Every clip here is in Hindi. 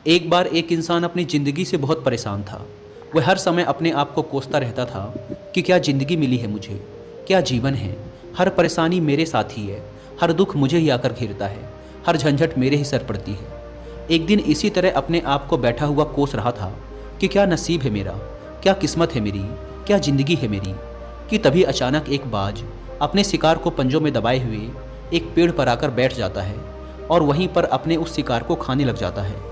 एक बार एक इंसान अपनी ज़िंदगी से बहुत परेशान था। वह हर समय अपने आप को कोसता रहता था कि क्या ज़िंदगी मिली है मुझे, क्या जीवन है। हर परेशानी मेरे साथ ही है, हर दुख मुझे ही आकर घेरता है, हर झंझट मेरे ही सर पड़ती है। एक दिन इसी तरह अपने आप को बैठा हुआ कोस रहा था कि क्या नसीब है मेरा, क्या किस्मत है मेरी, क्या ज़िंदगी है मेरी, कि तभी अचानक एक बाज अपने शिकार को पंजों में दबाए हुए एक पेड़ पर आकर बैठ जाता है और वहीं पर अपने उस शिकार को खाने लग जाता है।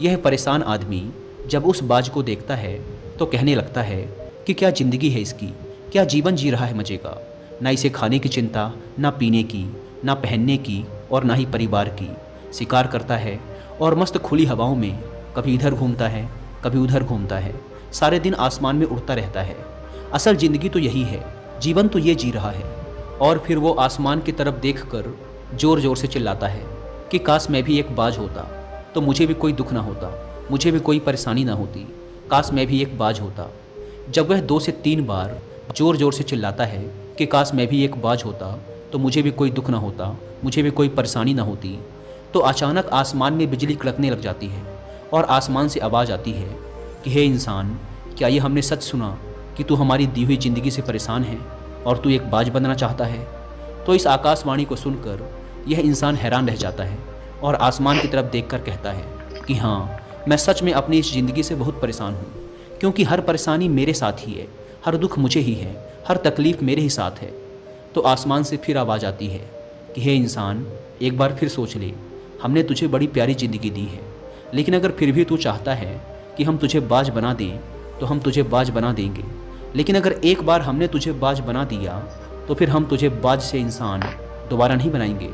यह परेशान आदमी जब उस बाज को देखता है तो कहने लगता है कि क्या ज़िंदगी है इसकी, क्या जीवन जी रहा है मज़े का। ना इसे खाने की चिंता, ना पीने की, ना पहनने की और ना ही परिवार की। शिकार करता है और मस्त खुली हवाओं में कभी इधर घूमता है, कभी उधर घूमता है, सारे दिन आसमान में उड़ता रहता है। असल ज़िंदगी तो यही है, जीवन तो ये जी रहा है। और फिर वो आसमान की तरफ देखकर ज़ोर ज़ोर से चिल्लाता है कि काश मैं भी एक बाज होता तो मुझे भी कोई दुख ना होता, मुझे भी कोई परेशानी ना होती, काश मैं भी एक बाज होता। जब वह 2 से 3 बार ज़ोर ज़ोर से चिल्लाता है कि काश मैं भी एक बाज होता तो मुझे भी कोई दुख ना होता, मुझे भी कोई परेशानी ना होती, तो अचानक आसमान में बिजली कड़कने लग जाती है और आसमान से आवाज़ आती है कि हे इंसान, क्या ये हमने सच सुना कि तू हमारी दी हुई ज़िंदगी से परेशान है और तू एक बाज बनना चाहता है। तो इस आकाशवाणी को सुनकर यह इंसान हैरान रह जाता है और आसमान की तरफ देखकर कहता है कि हाँ, मैं सच में अपनी इस ज़िंदगी से बहुत परेशान हूँ, क्योंकि हर परेशानी मेरे साथ ही है, हर दुख मुझे ही है, हर तकलीफ़ मेरे ही साथ है। तो आसमान से फिर आवाज़ आती है कि हे इंसान, एक बार फिर सोच ले, हमने तुझे बड़ी प्यारी ज़िंदगी दी है, लेकिन अगर फिर भी तू चाहता है कि हम तुझे बाज बना दें तो हम तुझे बाज बना देंगे, लेकिन अगर एक बार हमने तुझे बाज बना दिया तो फिर हम तुझे बाज से इंसान दोबारा नहीं बनाएंगे।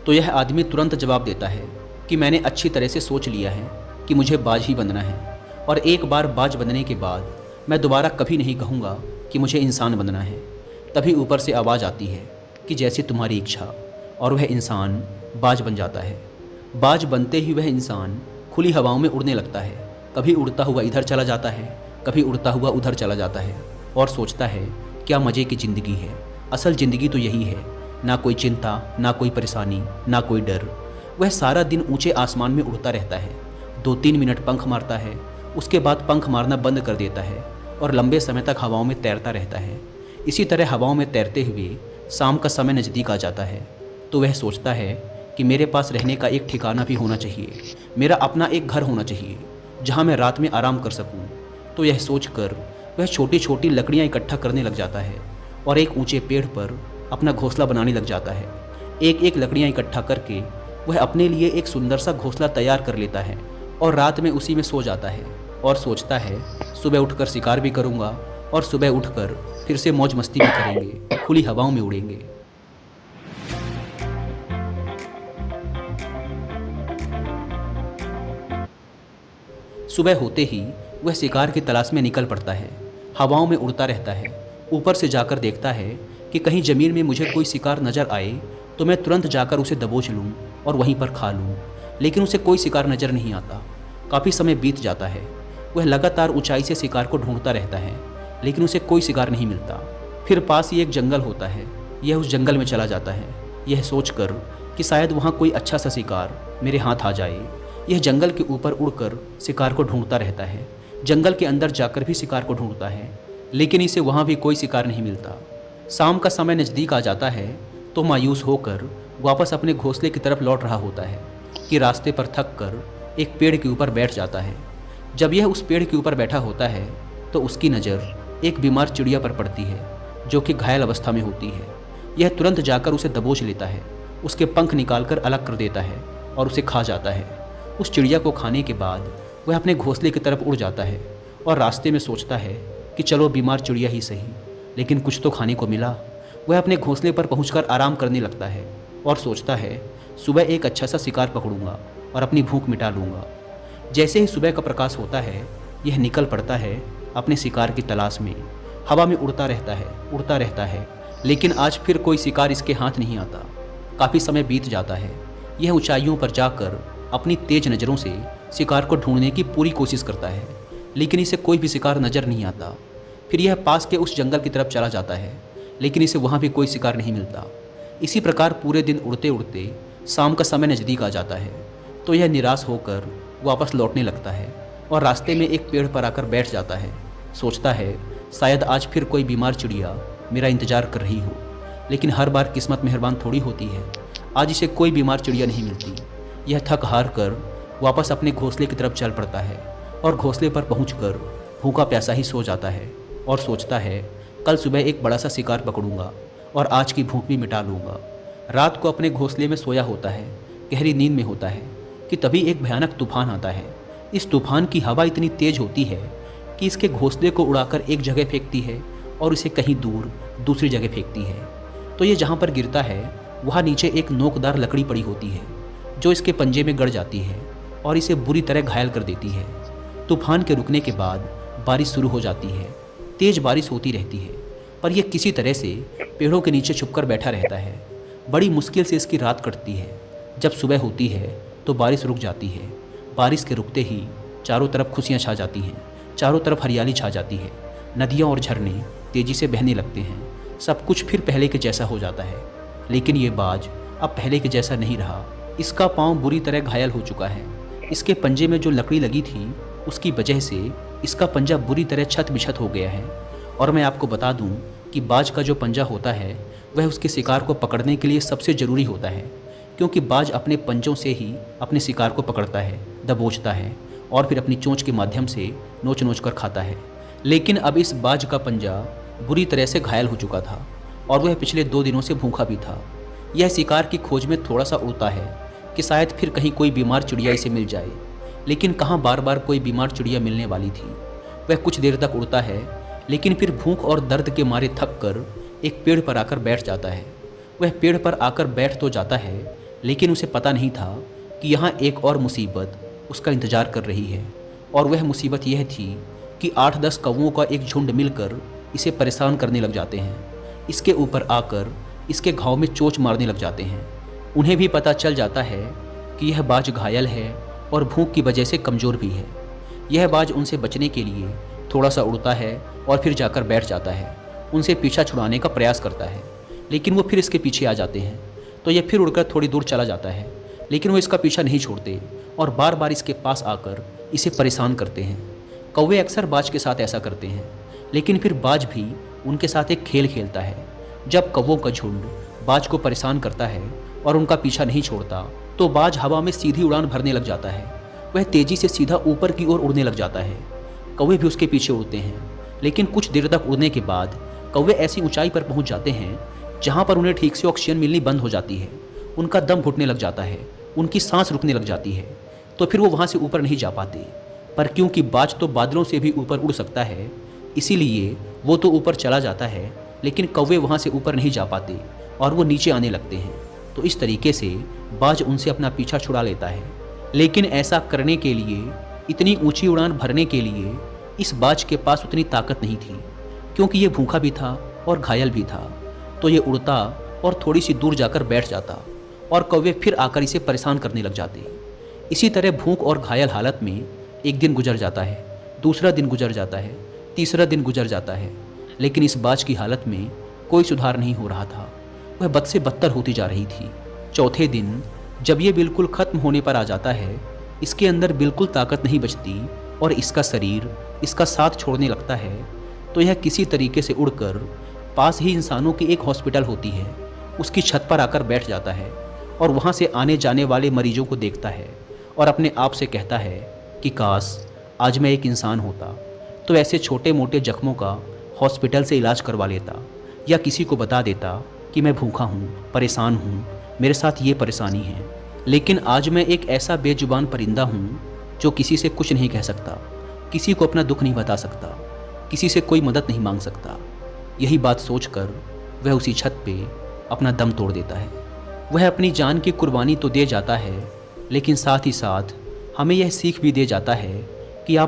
तो यह आदमी तुरंत जवाब देता है कि मैंने अच्छी तरह से सोच लिया है कि मुझे बाज ही बनना है, और एक बार बाज बनने के बाद मैं दोबारा कभी नहीं कहूँगा कि मुझे इंसान बनना है। तभी ऊपर से आवाज़ आती है कि जैसी तुम्हारी इच्छा, और वह इंसान बाज बन जाता है। बाज बनते ही वह इंसान खुली हवाओं में उड़ने लगता है, कभी उड़ता हुआ इधर चला जाता है, कभी उड़ता हुआ उधर चला जाता है, और सोचता है क्या मज़े की ज़िंदगी है, असल ज़िंदगी तो यही है, ना कोई चिंता, ना कोई परेशानी, ना कोई डर। वह सारा दिन ऊंचे आसमान में उड़ता रहता है, 2-3 मिनट पंख मारता है, उसके बाद पंख मारना बंद कर देता है और लंबे समय तक हवाओं में तैरता रहता है। इसी तरह हवाओं में तैरते हुए शाम का समय नज़दीक आ जाता है, तो वह सोचता है कि मेरे पास रहने का एक ठिकाना भी होना चाहिए, मेरा अपना एक घर होना चाहिए जहाँ मैं रात में आराम कर सकूँ। तो यह सोचकर वह छोटी छोटी लकड़ियाँ इकट्ठा करने लग जाता है और एक ऊंचे पेड़ पर अपना घोंसला बनाने लग जाता है। एक एक लकड़ियाँ इकट्ठा करके वह अपने लिए एक सुंदर सा घोंसला तैयार कर लेता है और रात में उसी में सो जाता है और सोचता है सुबह उठकर शिकार भी करूँगा और सुबह उठकर फिर से मौज मस्ती भी करेंगे, खुली हवाओं में उड़ेंगे। सुबह होते ही वह शिकार की तलाश में निकल पड़ता है, हवाओं में उड़ता रहता है। ऊपर से जाकर देखता है कि कहीं ज़मीन में मुझे कोई शिकार नज़र आए तो मैं तुरंत जाकर उसे दबोच लूँ और वहीं पर खा लूँ, लेकिन उसे कोई शिकार नज़र नहीं आता। काफ़ी समय बीत जाता है, वह लगातार ऊंचाई से शिकार को ढूंढता रहता है, लेकिन उसे कोई शिकार नहीं मिलता। फिर पास ही एक जंगल होता है, यह उस जंगल में चला जाता है, यह सोचकर कि शायद वहाँ कोई अच्छा सा शिकार मेरे हाथ आ जाए। यह जंगल के ऊपर उड़कर शिकार को ढूंढता रहता है, जंगल के अंदर जाकर भी शिकार को ढूंढता है, लेकिन इसे वहाँ भी कोई शिकार नहीं मिलता। शाम का समय नज़दीक आ जाता है तो मायूस होकर वापस अपने घोंसले की तरफ लौट रहा होता है कि रास्ते पर थक कर एक पेड़ के ऊपर बैठ जाता है। जब यह उस पेड़ के ऊपर बैठा होता है तो उसकी नज़र एक बीमार चिड़िया पर पड़ती है जो कि घायल अवस्था में होती है। यह तुरंत जाकर उसे दबोच लेता है, उसके पंख निकालकर अलग कर देता है और उसे खा जाता है। उस चिड़िया को खाने के बाद वह अपने घोंसले की तरफ उड़ जाता है और रास्ते में सोचता है कि चलो बीमार चिड़िया ही सही, लेकिन कुछ तो खाने को मिला। वह अपने घोंसले पर पहुंचकर आराम करने लगता है और सोचता है सुबह एक अच्छा सा शिकार पकड़ूंगा और अपनी भूख मिटा लूँगा। जैसे ही सुबह का प्रकाश होता है यह निकल पड़ता है अपने शिकार की तलाश में। हवा में उड़ता रहता है, लेकिन आज फिर कोई शिकार इसके हाथ नहीं आता। काफ़ी समय बीत जाता है, यह ऊंचाइयों पर जाकर अपनी तेज नज़रों से शिकार को ढूंढने की पूरी कोशिश करता है, लेकिन इसे कोई भी शिकार नज़र नहीं आता। फिर यह पास के उस जंगल की तरफ चला जाता है, लेकिन इसे वहाँ भी कोई शिकार नहीं मिलता। इसी प्रकार पूरे दिन उड़ते उड़ते शाम का समय नज़दीक आ जाता है, तो यह निराश होकर वापस लौटने लगता है और रास्ते में एक पेड़ पर आकर बैठ जाता है। सोचता है शायद आज फिर कोई बीमार चिड़िया मेरा इंतज़ार कर रही हो, लेकिन हर बार किस्मत मेहरबान थोड़ी होती है। आज इसे कोई बीमार चिड़िया नहीं मिलती। यह थक हार कर वापस अपने घोंसले की तरफ चल पड़ता है और घोंसले पर पहुंचकर भूखा प्यासा ही सो जाता है और सोचता है कल सुबह एक बड़ा सा शिकार पकड़ूंगा और आज की भूख भी मिटा लूँगा। रात को अपने घोंसले में सोया होता है, गहरी नींद में होता है कि तभी एक भयानक तूफान आता है। इस तूफान की हवा इतनी तेज होती है कि इसके घोंसले को उड़ाकर एक जगह फेंकती है और इसे कहीं दूर दूसरी जगह फेंकती है। तो ये जहाँ पर गिरता है वहाँ नीचे एक नोकदार लकड़ी पड़ी होती है जो इसके पंजे में गड़ जाती है और इसे बुरी तरह घायल कर देती है। तूफान के रुकने के बाद बारिश शुरू हो जाती है। तेज बारिश होती रहती है पर यह किसी तरह से पेड़ों के नीचे छुपकर बैठा रहता है। बड़ी मुश्किल से इसकी रात कटती है। जब सुबह होती है तो बारिश रुक जाती है। बारिश के रुकते ही चारों तरफ खुशियाँ छा जाती हैं, चारों तरफ हरियाली छा जाती है। नदियाँ और झरने तेज़ी से बहने लगते हैं। सब कुछ फिर पहले के जैसा हो जाता है। लेकिन ये बाज अब पहले के जैसा नहीं रहा। इसका पाँव बुरी तरह घायल हो चुका है। इसके पंजे में जो लकड़ी लगी थी उसकी वजह से इसका पंजा बुरी तरह छत बिछत हो गया है। और मैं आपको बता दूं कि बाज का जो पंजा होता है वह उसके शिकार को पकड़ने के लिए सबसे ज़रूरी होता है, क्योंकि बाज अपने पंजों से ही अपने शिकार को पकड़ता है, दबोचता है और फिर अपनी चोंच के माध्यम से नोच नोच कर खाता है। लेकिन अब इस बाज का पंजा बुरी तरह से घायल हो चुका था और वह पिछले 2 दिनों से भूखा भी था। यह शिकार की खोज में थोड़ा सा उड़ता है कि शायद फिर कहीं कोई बीमार चिड़िया इसे मिल जाए, लेकिन कहाँ बार बार कोई बीमार चिड़िया मिलने वाली थी। वह कुछ देर तक उड़ता है लेकिन फिर भूख और दर्द के मारे थक कर एक पेड़ पर आकर बैठ जाता है। वह पेड़ पर आकर बैठ तो जाता है लेकिन उसे पता नहीं था कि यहाँ एक और मुसीबत उसका इंतज़ार कर रही है। और वह मुसीबत यह थी कि 8-10 कौवों का एक झुंड मिलकर इसे परेशान करने लग जाते हैं। इसके ऊपर आकर इसके घाव में चोंच मारने लग जाते हैं। उन्हें भी पता चल जाता है कि यह बाज घायल है और भूख की वजह से कमज़ोर भी है। यह बाज उनसे बचने के लिए थोड़ा सा उड़ता है और फिर जाकर बैठ जाता है। उनसे पीछा छुड़ाने का प्रयास करता है लेकिन वो फिर इसके पीछे आ जाते हैं। तो यह फिर उड़कर थोड़ी दूर चला जाता है लेकिन वो इसका पीछा नहीं छोड़ते और बार बार इसके पास आकर इसे परेशान करते हैं। कौवे अक्सर बाज के साथ ऐसा करते हैं, लेकिन फिर बाज भी उनके साथ एक खेल खेलता है। जब कौवों का झुंड बाज को परेशान करता है और उनका पीछा नहीं छोड़ता तो बाज हवा में सीधी उड़ान भरने लग जाता है। वह तेज़ी से सीधा ऊपर की ओर उड़ने लग जाता है। कौवे भी उसके पीछे उड़ते हैं, लेकिन कुछ देर तक उड़ने के बाद कौवे ऐसी ऊंचाई पर पहुंच जाते हैं जहां पर उन्हें ठीक से ऑक्सीजन मिलनी बंद हो जाती है। उनका दम घुटने लग जाता है, उनकी सांस रुकने लग जाती है। तो फिर वो वहां से ऊपर नहीं जा पाते। पर क्योंकि बाज तो बादलों से भी ऊपर उड़ सकता है, इसीलिए वो तो ऊपर चला जाता है, लेकिन कौवे वहाँ से ऊपर नहीं जा पाते और वो नीचे आने लगते हैं। तो इस तरीके से बाज उनसे अपना पीछा छुड़ा लेता है। लेकिन ऐसा करने के लिए, इतनी ऊंची उड़ान भरने के लिए इस बाज के पास उतनी ताकत नहीं थी, क्योंकि ये भूखा भी था और घायल भी था। तो ये उड़ता और थोड़ी सी दूर जाकर बैठ जाता और कौवे फिर आकर इसे परेशान करने लग जाते। इसी तरह भूख और घायल हालत में एक दिन गुजर जाता है, दूसरा दिन गुजर जाता है, तीसरा दिन गुजर जाता है, लेकिन इस बाज की हालत में कोई सुधार नहीं हो रहा था। वह बद से बदतर होती जा रही थी। चौथे दिन जब ये बिल्कुल ख़त्म होने पर आ जाता है, इसके अंदर बिल्कुल ताकत नहीं बचती और इसका शरीर इसका साथ छोड़ने लगता है, तो यह किसी तरीके से उड़कर पास ही इंसानों की एक हॉस्पिटल होती है, उसकी छत पर आकर बैठ जाता है और वहाँ से आने जाने वाले मरीजों को देखता है और अपने आप से कहता है कि काश आज मैं एक इंसान होता तो ऐसे छोटे मोटे जख्मों का हॉस्पिटल से इलाज करवा लेता, या किसी को बता देता कि मैं भूखा हूँ, परेशान हूँ, मेरे साथ ये परेशानी है। लेकिन आज मैं एक ऐसा बेजुबान परिंदा हूँ जो किसी से कुछ नहीं कह सकता, किसी को अपना दुख नहीं बता सकता, किसी से कोई मदद नहीं मांग सकता। यही बात सोचकर वह उसी छत पे अपना दम तोड़ देता है। वह अपनी जान की कुर्बानी तो दे जाता है, लेकिन साथ ही साथ हमें यह सीख भी दे जाता है कि आप